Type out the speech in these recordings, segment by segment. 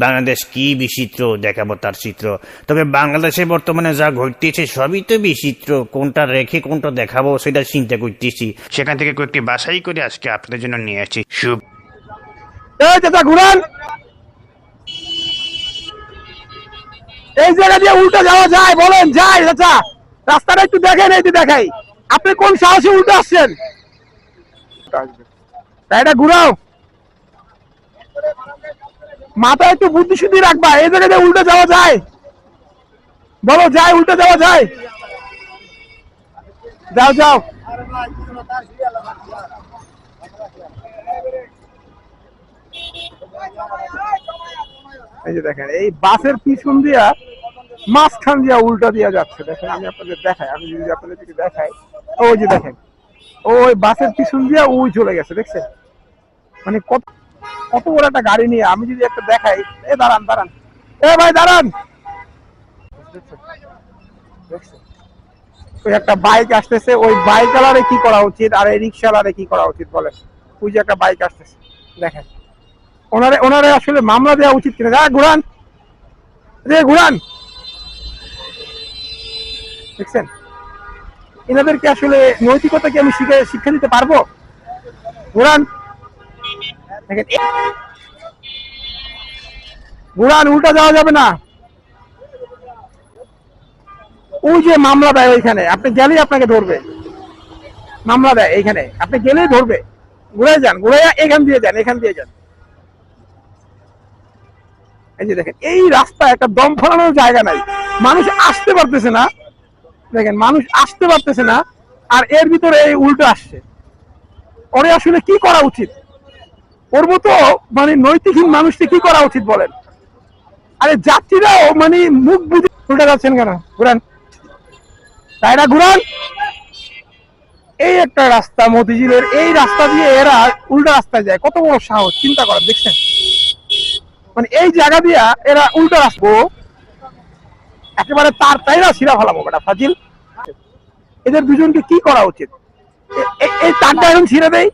বাংলাদেশ কি বিচিত্র দেখাবো তার চিত্র। তবে বাংলাদেশে বর্তমানে যা ঘটতেছে সবই তো বিচিত্র, কোনটা রেখে কোনটা দেখাবো সেটা চিন্তা করতেছি। সেখান থেকে কয়েকটি বাছাই করে আজকে আপনাদের জন্য নিয়ে আসছি। শুভ ঘুরান, এই জায়গা দিয়ে উল্টো যাওয়া যায়? বলেন যায়? চাচা রাস্তাটা একটু দেখেন, এই যে দেখাই। আপনি কোন সাহসে উল্টো আসছেন? এটা ঘুরাও, মাথায় একটু বুদ্ধি শুদ্ধি রাখবা। এই জায়গা দিয়ে উল্টো যাওয়া যায়? বলো যায়? উল্টো যাওয়া যায়? যাও যাও। এই যে দেখেন, এই বাসের পিছন দিয়া মাঝখান দিয়া উল্টা দিয়া যাচ্ছে। দেখেন আমি আপনাদের দেখাই, আমি যদি আপনাদের যদি দেখাই, ওই যে দেখেন ওই বাসের পিছন দিয়া ওই চলে গেছে, দেখছেন? মানে কত কত বড় একটা গাড়ি নিয়ে আমি যদি একটা দেখাই। এ দাঁড়ান দাঁড়ান, এ ভাই দাঁড়ান। ওই একটা বাইক আসতেছে, ওই বাইক চালারে কি করা উচিত আর এই রিক্সাওয়ালারে কি করা উচিত বলেন? ওই যে একটা বাইক আসতেছে, দেখেন ওনারে আসলে মামলা দেওয়া উচিত কিনা। ঘুরান রে, ঘুরান। দেখছেন, এনাদেরকে আসলে নৈতিকতা কি আমি শিক্ষা দিতে পারবো? ঘুরান, দেখেন ঘুরান, উল্টা যাওয়া যাবে না। ওই যে মামলা দেয় ওইখানে, আপনি গেলেই আপনাকে ধরবে। মামলা দেয় এইখানে, আপনি গেলেই ধরবে। ঘুরে যান, ঘুরে এখান দিয়ে যান, এখান দিয়ে যান। এই যে দেখেন, এই রাস্তা একটা দম ফলানোর জায়গা নাই, মানুষ আসতে পারতেছে না। দেখেন মানুষ আসতে পারতেছে না, আর এর ভিতরে এই উল্টো আসছে। ওরে আসলে কি করা উচিত? ওর মতো মানে নৈতিকহীন মানুষকে কি করা উচিত বলেন? আরে যাত্রীরাও মানে মুখ বুঝে উল্টা যাচ্ছেন কেন? ঘুরান, তাইরা ঘুরান। এই একটা রাস্তা মতিঝিলের, এই রাস্তা দিয়ে এরা উল্টা রাস্তায় যায়, কত বড় সাহস চিন্তা করেন। দেখছেন, মানে এই জায়গা দিয়া এরা উল্টা রাস্তা একেবারে তাইরা ছিঁড়া ফেলাবো। বেটা ফাজিল, এদের দুজনকে কি করা উচিত? এই তারটা এখন ছিঁড়ে দেয়।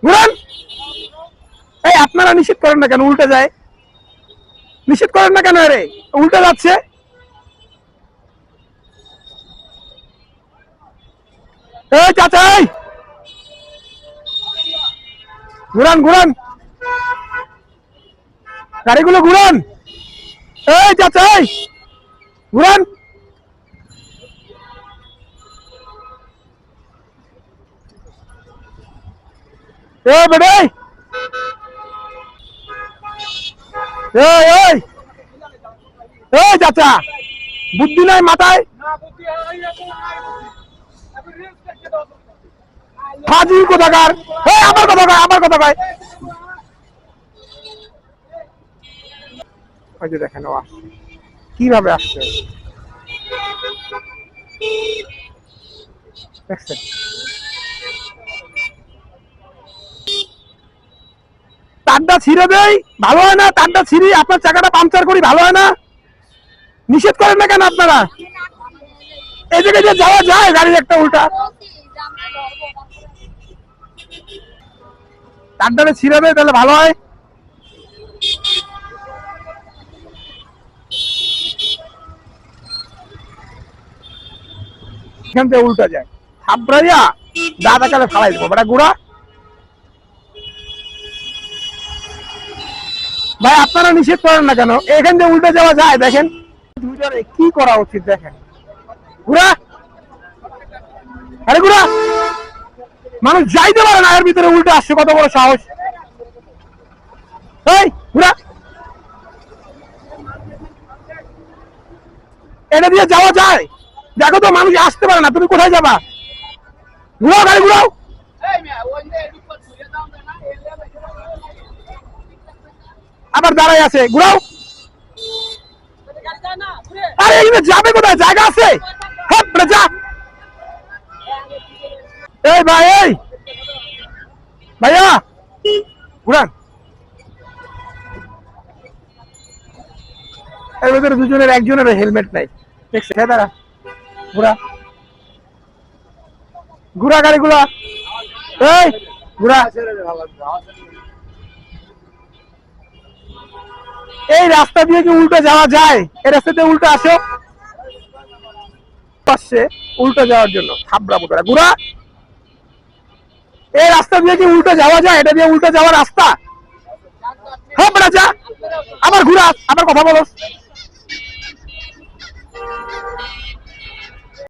ঘুরান। এই আপনারা নিষেধ করেন না কেন? উল্টে যায়, নিষেধ করেন না কেন? আরে উল্টে যাচ্ছে। এই চাচাই, ঘুরান ঘুরান, গাড়িগুলো ঘুরান। এই চাচাই, ঘুরান। এই বেড়ে, এই চাচা বুদ্ধি নাই মাথায়? ফাজিল কোথাকার। এই আমার কথা কয়, আমার কথা কয়। ওই যে দেখেন ও আসছে, কিভাবে আসছে দেখছেন? তারটা ছিঁড়ে দেয়, ভালো হয় না? তারটা ছিঁড়ি আপনার চাকাটা পাংচার করি, ভালো হয় না? নিষেধ করেন না কেন আপনারা? এই জায়গায় যে যাওয়া যায় গাড়ির একটা উল্টা, তারটারে ছিঁড়ে দেয় তাহলে ভালো হয়। এখান থেকে উল্টা যায়, থাপড়াইয়া দাদা কালে ফালাই দেবো। বেটা গুড়া ভাই, আপনারা নিষেধ করেন না কেন? এখান থেকে উল্টে যাওয়া যায়। দেখেন দুইটারে কি করা উচিত। দেখেন ঘুরা, আরে ঘুরা, মানুষ যাইতে পারে না, এর ভিতরে উল্টে আসছে, কত বড় সাহস! এই ঘুরা, এটা দিয়ে যাওয়া যায়? দেখো তো মানুষ আসতে পারে না, তুমি কোথায় যাবা? ঘুরাও, গাড়ি ঘুরাও। আবার দাঁড়াই আছে, ঘুরাও। আরে এখানে যাবে কোথায়? জায়গা আছে? হ্যাঁ যা। এই ভাই, এই ভাইয়া ঘুরান। এর ভিতরে দুজনের একজনের হেলমেট নাই, দেখছে? হ্যাঁ দাঁড়া, ঘুরা ঘুরা, গাড়ি ঘুরা। এই ঘুরা। এই রাস্তা দিয়ে কি উল্টো যাওয়া যায়? এই রাস্তা দিয়ে উল্টো আসো, আসছে উল্টো যাওয়ার জন্য থাবড়া মোটা ঘুরা। এই রাস্তা দিয়ে কি উল্টো যাওয়া যায়? এটা দিয়ে উল্টো যাওয়ার রাস্তা? হ্যাঁ বেটা যা, আবার ঘুরা, আবার কথা বলো।